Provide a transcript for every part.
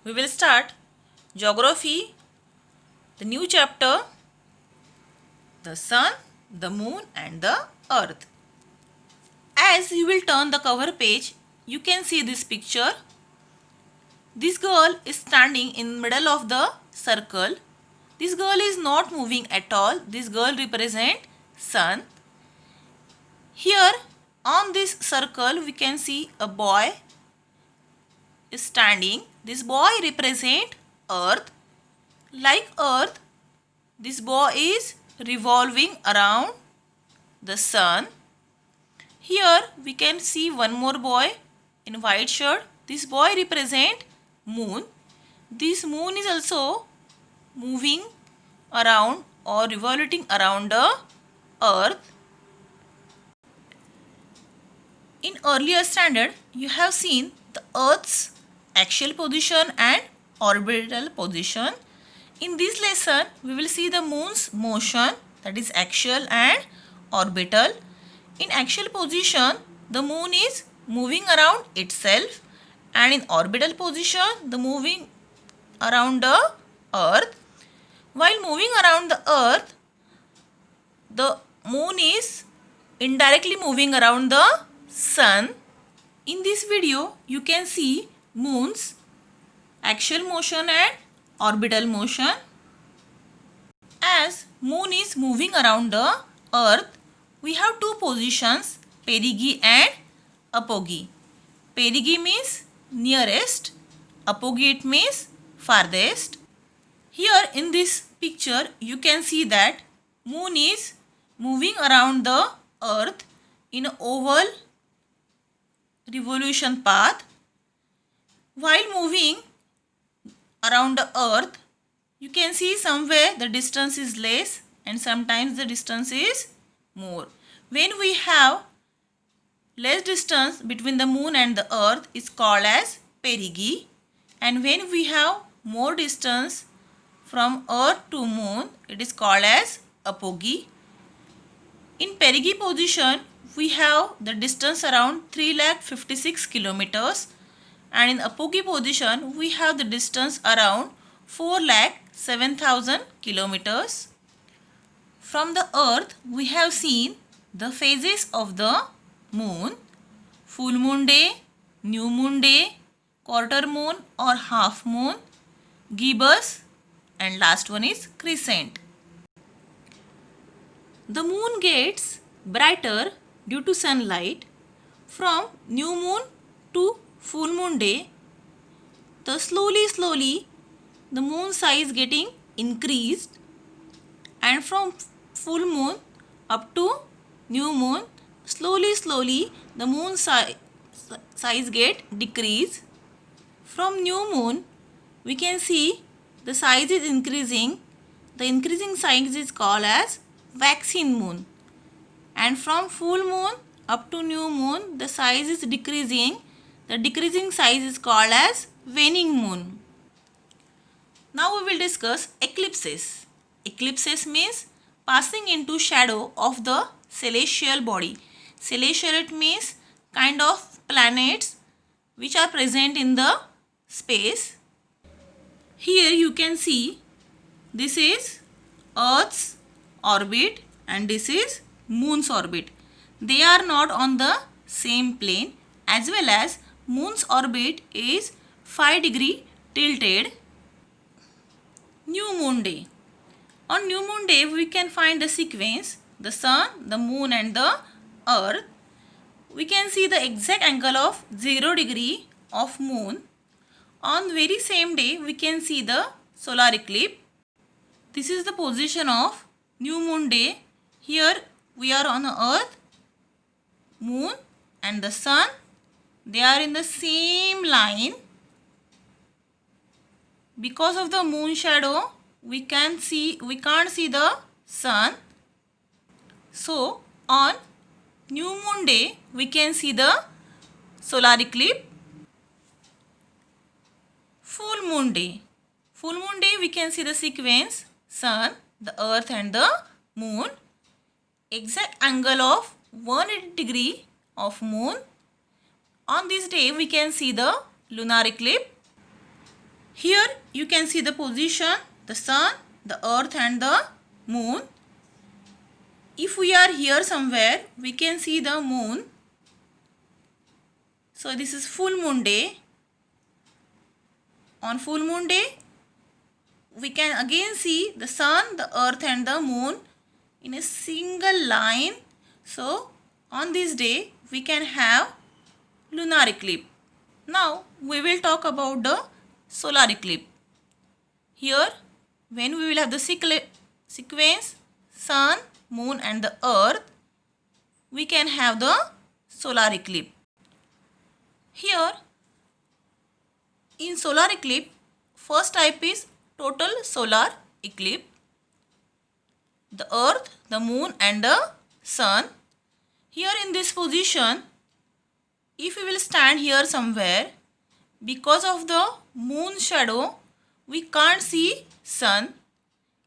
we will start geography, the new chapter, the sun, the moon and the earth. As you will turn the cover page, you can see this picture. This girl is standing in middle of the circle. This girl is not moving at all. This girl represents sun. Here on this circle we can see a boy is standing. This boy represents earth. Like earth, this boy is revolving around the sun. Here we can see one more boy in white shirt. This boy represents moon. This moon is also moving around or revolving around the earth. In earlier standard, you have seen the earth's axial position and orbital position. In this lesson, we will see the moon's motion, that is axial and orbital. In axial position, the moon is moving around itself, and in orbital position, the moving around the earth. While moving around the earth, the moon is indirectly moving around the sun. In this video, you can see moon's axial motion and orbital motion. As moon is moving around the earth, we have two positions, perigee and apogee. Perigee means nearest, apogee it means farthest. Here in this picture you can see that moon is moving around the earth in an oval revolution path. While moving around the earth, you can see somewhere the distance is less and sometimes the distance is more. When we have less distance between the moon and the earth is called as perigee, and when we have more distance from earth to moon, it is called as apogee. In perigee position, we have the distance around 356 kilometers, and in apogee position we have the distance around 407,000 kilometers. From the earth we have seen the phases of the moon: full moon day, new moon day, quarter moon or half moon, gibbous, and last one is crescent. The moon gets brighter due to sunlight. From new moon to full moon day, slowly the moon size getting increased, and from full moon up to new moon, slowly the moon size get decreased. From new moon we can see the size is increasing. The increasing size is called as waxing moon, and from full moon up to new moon the size is decreasing. The decreasing size is called as waning moon. Now we will discuss eclipses. Eclipses means passing into shadow of the celestial body. Celestial it means kind of planets which are present in the space. Here you can see this is Earth's orbit and this is Moon's orbit. They are not on the same plane, as well as Moon's orbit is 5 degree tilted. New moon day. On new moon day we can find the sequence: the sun, the moon and the earth. We can see the exact angle of 0 degree of moon. On very same day we can see the solar eclipse. This is the position of new moon day. Here we are on the earth, moon and the sun. They are in the same line. Because of the moon shadow we can't see the sun. So on new moon day we can see the solar eclipse. Full moon day. Full moon day we can see the sequence: sun, the earth and the moon. Exact angle of 180 degree of moon. On this day we can see the lunar eclipse. Here you can see the position, the sun, the earth and the moon. If we are here somewhere, we can see the moon. So this is full moon day. On full moon day, we can again see the sun, the earth and the moon in a single line. So on this day, we can have lunar eclipse. Now we will talk about the solar eclipse. Here, when we will have the sequence sun, moon and the earth, we can have the solar eclipse. Here, in solar eclipse, first type is total solar eclipse. The earth, the moon and the sun. Here in this position, if we will stand here somewhere, because of the moon shadow, we can't see sun.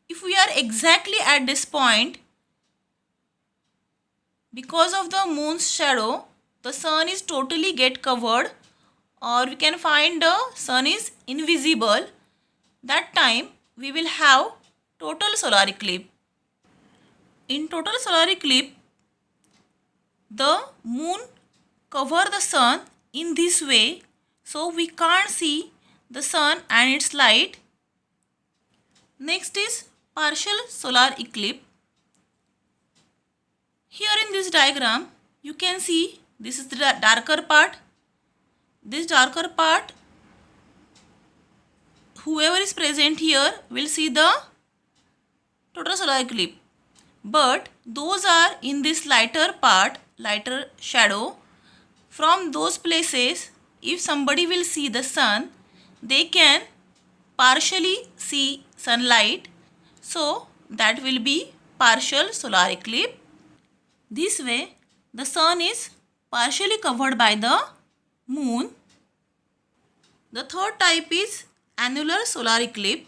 If we are exactly at this point, because of the moon's shadow, the sun is totally get covered, or we can find the sun is invisible. That time we will have total solar eclipse. In total solar eclipse, the moon cover the sun in this way, so we can't see the sun and its light. Next is partial solar eclipse. Here in this diagram, you can see this is the darker part. This darker part, whoever is present here will see the total solar eclipse. But those are in this lighter part, lighter shadow. From those places, if somebody will see the sun, they can partially see sunlight. So that will be partial solar eclipse. This way, the sun is partially covered by the moon. The third type is annular solar eclipse.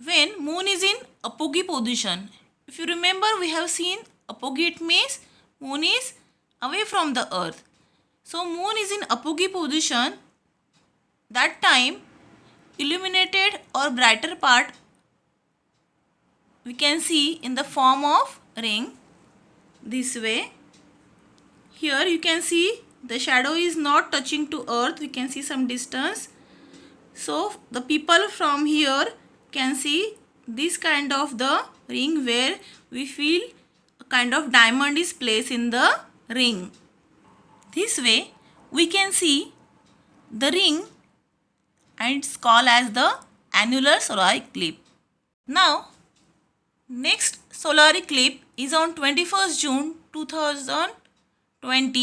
When moon is in apogee position. If you remember, we have seen apogee, it means moon is away from the earth. So moon is in apogee position. That time illuminated or brighter part we can see in the form of ring, this way. Here you can see the shadow is not touching to earth, we can see some distance. So the people from here can see this kind of the ring where we feel a kind of diamond is placed in the ring. This way we can see the ring and it's called as the annular solar eclipse. Now next solar eclipse is on 21st June 2020.